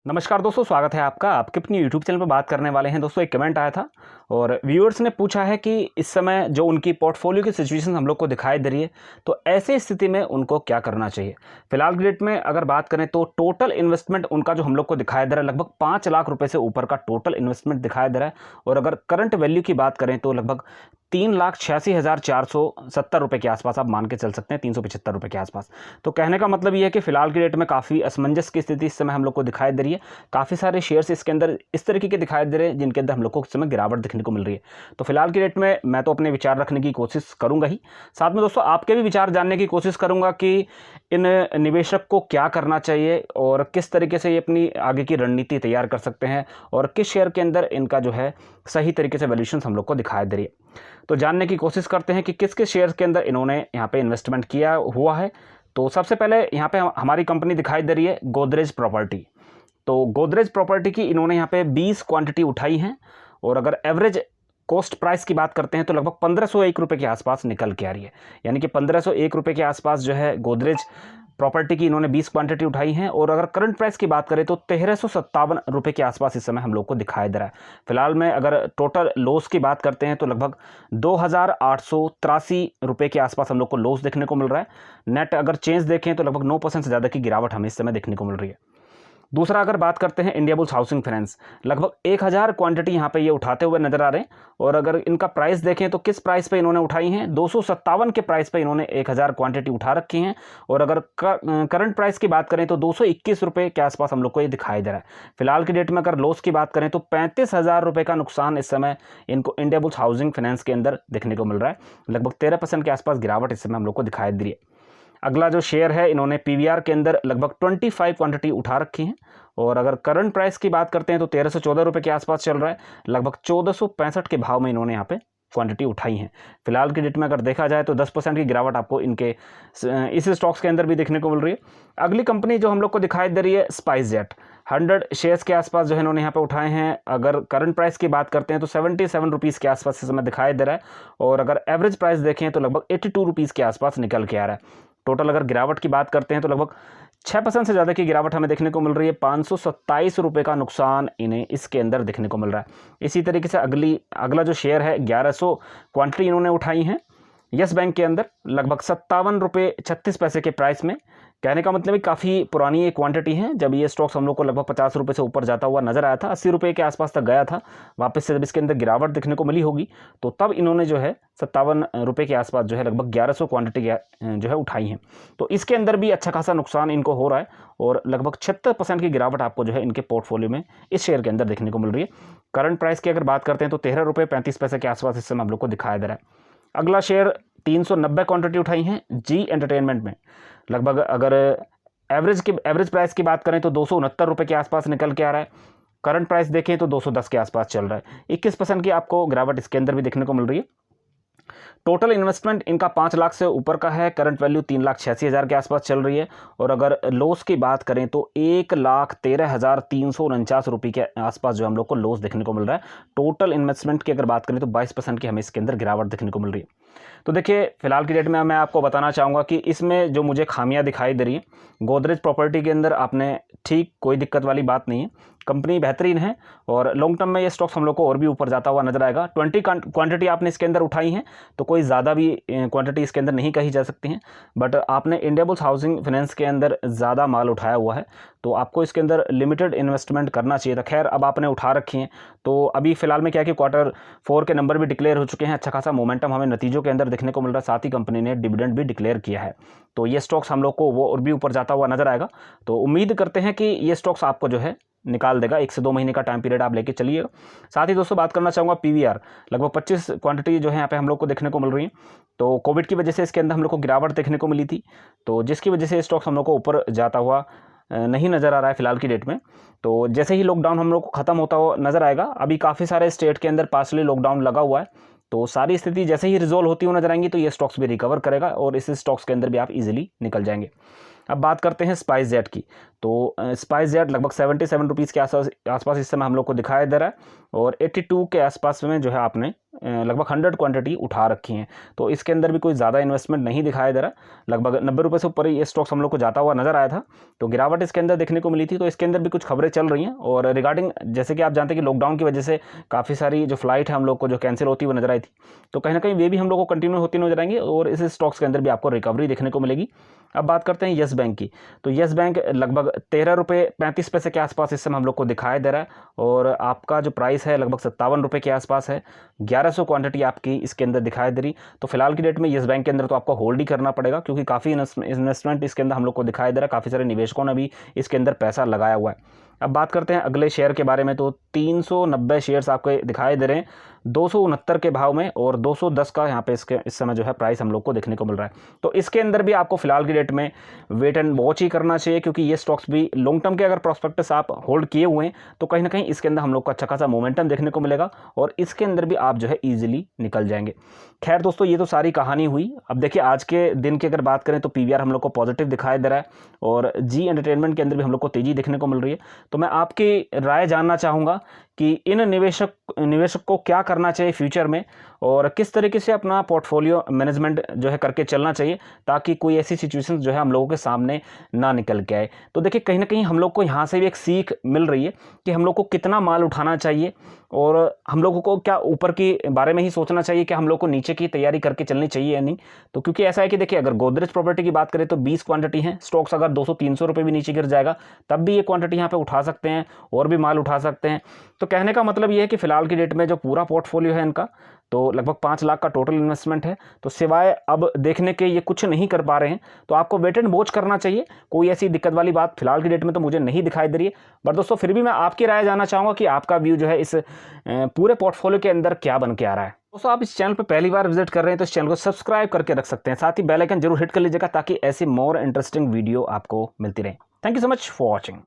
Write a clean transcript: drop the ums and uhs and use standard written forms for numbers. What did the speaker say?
नमस्कार दोस्तों, स्वागत है आपका आपके अपनी यूट्यूब चैनल पर। बात करने वाले हैं दोस्तों, एक कमेंट आया था और व्यूअर्स ने पूछा है कि इस समय जो उनकी पोर्टफोलियो की सिचुएशन हम लोग को दिखाई दे रही है, तो ऐसे स्थिति में उनको क्या करना चाहिए। फिलहाल की डेट में अगर बात करें तो टोटल इन्वेस्टमेंट उनका जो हम लोग को दिखाई दे रहा है, लगभग 5 लाख रुपए से ऊपर का टोटल इन्वेस्टमेंट दिखाई दे रहा है। और अगर करंट वैल्यू की बात करें तो लगभग 3,86,470 रुपये के आसपास आप मान के चल सकते हैं, 375 रुपये के आसपास। तो कहने का मतलब ये है कि फिलहाल की डेट में काफ़ी असमंजस की स्थिति इस समय हम लोग को दिखाई दे रही है। काफ़ी सारे शेयर्स इसके अंदर इस तरीके के दिखाई दे रहे हैं जिनके अंदर हम लोग को इस समय गिरावट देखने को मिल रही है। तो फिलहाल की डेट में मैं तो अपने विचार रखने की कोशिश करूंगा ही, साथ में दोस्तों आपके भी विचार जानने की कोशिश करूंगा कि इन निवेशक को क्या करना चाहिए और किस तरीके से ये अपनी आगे की रणनीति तैयार कर सकते हैं और किस शेयर के अंदर इनका जो है सही तरीके से वैल्यूएशन हम लोग को दिखाई दे रही है। तो जानने की कोशिश करते हैं कि किस किस शेयर के अंदर इन्होंने यहाँ पे इन्वेस्टमेंट किया हुआ है। तो सबसे पहले यहाँ पे हमारी कंपनी दिखाई दे रही है गोदरेज प्रॉपर्टी। तो गोदरेज प्रॉपर्टी की इन्होंने यहाँ पे 20 क्वांटिटी उठाई हैं और अगर एवरेज कॉस्ट प्राइस की बात करते हैं तो लगभग 1501 रुपये के आसपास निकल के आ रही है। यानी कि 1501 रुपये के आसपास जो है गोदरेज प्रॉपर्टी की इन्होंने 20 क्वांटिटी उठाई हैं। और अगर करंट प्राइस की बात करें तो 1357 रुपये के आसपास इस समय हम लोग को दिखाई दे रहा है। फिलहाल में अगर टोटल लॉस की बात करते हैं तो लगभग 2,883 रुपये के आसपास हम लोग को लॉस देखने को मिल रहा है। नेट अगर चेंज देखें तो लगभग 9% से ज़्यादा की गिरावट हमें इस समय देखने को मिल रही है। दूसरा अगर बात करते हैं इंडियाबुल्स हाउसिंग फाइनेंस, लगभग 1000 क्वांटिटी यहाँ पे ये उठाते हुए नजर आ रहे हैं। और अगर इनका प्राइस देखें तो किस प्राइस पे इन्होंने उठाई हैं, 257 के प्राइस पे इन्होंने 1000 क्वांटिटी उठा रखी हैं। और अगर करंट प्राइस की बात करें तो 221 रुपये के आसपास हम लोग को ये दिखाई दे रहा है। फिलहाल की डेट में अगर लॉस की बात करें तो 35,000 रुपये का नुकसान इस समय इनको इंडियाबुल्स हाउसिंग फाइनेंस के अंदर देखने को मिल रहा है। लगभग 13% के आसपास गिरावट इस समय हम लोग को दिखाई दे रही है। अगला जो शेयर है, इन्होंने पीवीआर के अंदर लगभग 25 क्वांटिटी उठा रखी हैं। और अगर करंट प्राइस की बात करते हैं तो 1314 रुपये के आसपास चल रहा है। लगभग 1465 के भाव में इन्होंने यहाँ पे क्वांटिटी उठाई है। फिलहाल की डेट में अगर देखा जाए तो 10% की गिरावट आपको इनके इस स्टॉक्स के अंदर भी देखने को मिल रही है। अगली कंपनी जो हम लोग को दिखाई दे रही है स्पाइसजेट, 100 शेयर्स के आसपास जो है इन्होंने यहाँ पे उठाए हैं। अगर करंट प्राइस की बात करते हैं तो 77 रुपीज़ के आसपास इस समय दिखाई दे रहा है। और अगर एवरेज प्राइस देखें तो लगभग 82 रुपीज़ के आसपास निकल के आ रहा है। टोटल अगर गिरावट की बात करते हैं तो लगभग 6% से ज़्यादा की गिरावट हमें देखने को मिल रही है। 527 रुपये का नुकसान इन्हें इसके अंदर देखने को मिल रहा है। इसी तरीके से अगला जो शेयर है 1100 क्वांटिटी इन्होंने उठाई हैं यस बैंक के अंदर, लगभग 57 रुपये 36 पैसे के प्राइस में। कहने का मतलब है काफ़ी पुरानी ये क्वांटिटी है। जब ये स्टॉक्स हम लोग को लगभग 50 रुपये से ऊपर जाता हुआ नजर आया था, 80 रुपये के आसपास तक गया था। वापस से जब इसके अंदर गिरावट देखने को मिली होगी तो तब इन्होंने जो है 57 रुपये के आसपास जो है लगभग 1100 क्वांटिटी जो है उठाई हैं। तो इसके अंदर भी अच्छा खासा नुकसान इनको हो रहा है और लगभग 76% की गिरावट आपको जो है इनके पोर्टफोलियो में इस शेयर के अंदर देखने को मिल रही है। करंट प्राइस की अगर बात करते हैं तो 13 रुपये 35 पैसे के आसपास इस समय हम लोग को दिखाया दे रहा है। अगला शेयर 390 क्वांटिटी उठाई हैं जी एंटरटेनमेंट में। लगभग अगर एवरेज प्राइस की बात करें तो 269 रुपये के आसपास निकल के आ रहा है। करंट प्राइस देखें तो 210 के आसपास चल रहा है। 21% की आपको गिरावट इसके अंदर भी देखने को मिल रही है। टोटल इन्वेस्टमेंट इनका 5 लाख से ऊपर का है। करंट वैल्यू 3,86,000 के आसपास चल रही है। और अगर लॉस की बात करें तो 1,13,349 रुपये के आसपास जो हम लोग को लॉस देखने को मिल रहा है। टोटल इन्वेस्टमेंट की अगर बात करें तो 22% की हमें इसके अंदर गिरावट देखने को मिल रही है। तो देखिए, फिलहाल की डेट में मैं आपको बताना चाहूँगा कि इसमें जो मुझे खामियां दिखाई दे रही है, गोदरेज प्रॉपर्टी के अंदर आपने ठीक कोई दिक्कत वाली बात नहीं है, कंपनी बेहतरीन है और लॉन्ग टर्म में ये स्टॉक्स हम लोग को और भी ऊपर जाता हुआ नजर आएगा। 20 क्वांटिटी आपने इसके अंदर उठाई है तो कोई ज़्यादा भी क्वांटिटी इसके अंदर नहीं कही जा सकती हैं। बट आपने इंडियाबुल्स हाउसिंग फाइनेंस के अंदर ज़्यादा माल उठाया हुआ है तो आपको इसके अंदर लिमिटेड इन्वेस्टमेंट करना चाहिए था। खैर, अब आपने उठा रखी हैं तो अभी फिलहाल में क्या है कि Q4 के नंबर भी डिक्लेयर हो चुके हैं। अच्छा खासा मोमेंटम हमें नतीजों के अंदर देखने को मिल रहा है। साथ ही कंपनी ने डिविडेंड भी डिक्लेयर किया है तो ये स्टॉक्स हम लोग को वो और भी ऊपर जाता हुआ नजर आएगा। तो उम्मीद करते हैं कि ये स्टॉक्स आपको जो है निकाल देगा। 1 से 2 महीने का टाइम पीरियड आप लेके चलिएगा। साथ ही दोस्तों बात करना चाहूँगा पीवीआर, लगभग 25 क्वांटिटी जो है यहाँ पे हम लोग को देखने को मिल रही है। तो कोविड की वजह से इसके अंदर हम लोग को गिरावट देखने को मिली थी, तो जिसकी वजह से स्टॉक्स हम लोग को ऊपर जाता हुआ नहीं नज़र आ रहा है फिलहाल की डेट में। तो जैसे ही लॉकडाउन हम लोग को ख़त्म होता हुआ नज़र आएगा, अभी काफ़ी सारे स्टेट के अंदर पार्शली लॉकडाउन लगा हुआ है, तो सारी स्थिति जैसे ही रिजोल्व होती हुई नजर आएंगी तो ये स्टॉक्स भी रिकवर करेगा और इस स्टॉक्स के अंदर भी आप इजीली निकल जाएंगे। अब बात करते हैं स्पाइसजेट की। तो स्पाइसजेट लगभग 77 रुपीज़ के आसपास इस समय हम लोग को दिखाई दे रहा है और 82 के आसपास में जो है आपने लगभग 100 क्वांटिटी उठा रखी हैं। तो इसके अंदर भी कोई ज़्यादा इन्वेस्टमेंट नहीं दिखाया दे रहा, लगभग 90 रुपये से ऊपर ही ये स्टॉक्स हम लोग को जाता हुआ नजर आया था। तो गिरावट इसके अंदर देखने को मिली थी। तो इसके अंदर भी कुछ खबरें चल रही हैं और रिगार्डिंग, जैसे कि आप जानते हैं कि लॉकडाउन की वजह से काफ़ी सारी जो फ्लाइट है हम लोग को जो कैंसिल होती हुई नजर आई थी, तो कहीं ना कहीं वे भी हम लोग को कंटिन्यू होती नजर आएंगी और इस स्टॉक्स के अंदर भी आपको रिकवरी देखने को मिलेगी। अब बात करते हैं येस बैंक की। तो येस बैंक लगभग 13 रुपये 35 पैसे के आसपास इस समय हम लोग को दिखाई दे रहा है और आपका जो प्राइस है लगभग 57 रुपये के आसपास है। 1100 क्वांटिटी आपकी इसके अंदर दिखाई दे रही। तो फिलहाल की डेट में येस बैंक के अंदर तो आपको होल्ड ही करना पड़ेगा, क्योंकि काफ़ी इन्वेस्टमेंट इसके अंदर हम लोग को दिखाई दे रहा है, काफ़ी सारे निवेशकों ने भी इसके अंदर पैसा लगाया हुआ है। अब बात करते हैं अगले शेयर के बारे में। तो 390 शेयर्स आपको दिखाई दे रहे हैं 269 के भाव में और 210 का यहाँ पे इस समय जो है प्राइस हम लोग को देखने को मिल रहा है। तो इसके अंदर भी आपको फिलहाल की डेट में वेट एंड वॉच ही करना चाहिए, क्योंकि ये स्टॉक्स भी लॉन्ग टर्म के अगर प्रोस्पेक्टस आप होल्ड किए हुए हैं तो कहीं ना कहीं इसके अंदर हम लोग को अच्छा खासा मोमेंटम देखने को मिलेगा और इसके अंदर भी आप जो है ईजिली निकल जाएंगे। खैर दोस्तों, ये तो सारी कहानी हुई। अब देखिए आज के दिन की अगर बात करें तो पीवीआर हम लोग को पॉजिटिव दिखाई दे रहा है और जी एंटरटेनमेंट के अंदर भी हम लोग को तेजी देखने को मिल रही है। तो मैं आपकी राय जानना चाहूँगा कि इन निवेशक को क्या करना चाहिए फ्यूचर में और किस तरीके से अपना पोर्टफोलियो मैनेजमेंट जो है करके चलना चाहिए, ताकि कोई ऐसी सिचुएशन जो है हम लोगों के सामने ना निकल के आए। तो देखिए कहीं ना कहीं हम लोग को यहाँ से भी एक सीख मिल रही है कि हम लोग को कितना माल उठाना चाहिए और हम लोगों को क्या ऊपर के बारे में ही सोचना चाहिए कि हम लोग को नीचे की तैयारी करके चलनी चाहिए या नहीं। तो क्योंकि ऐसा है कि देखिए अगर गोदरेज प्रॉपर्टी की बात करें तो 20 क्वांटिटी है, स्टॉक्स अगर 200-300 रुपये भी नीचे गिर जाएगा तब भी ये क्वांटिटी यहाँ पे उठा सकते हैं और भी माल उठा सकते हैं। तो कहने का मतलब ये है कि फिलहाल की डेट में जो पूरा पोर्टफोलियो है इनका तो लगभग 5 लाख का टोटल इन्वेस्टमेंट है। तो सिवाय अब देखने के ये कुछ नहीं कर पा रहे हैं, तो आपको वेट एंड वॉच करना चाहिए। कोई ऐसी दिक्कत वाली बात फिलहाल की डेट में तो मुझे नहीं दिखाई दे रही है। बट दोस्तों फिर भी मैं आपकी राय जानना चाहूँगा कि आपका व्यू जो है इस पूरे पोर्टफोलियो के अंदर क्या बन के आ रहा है। दोस्तों आप इस चैनल पर पहली बार विजिट कर रहे हैं तो इस चैनल को सब्सक्राइब करके रख सकते हैं, साथ ही बेल आइकन जरूर हिट कर लीजिएगा ताकि ऐसी मोर इंटरेस्टिंग वीडियो आपको मिलती रहे। Thank you so much for watching.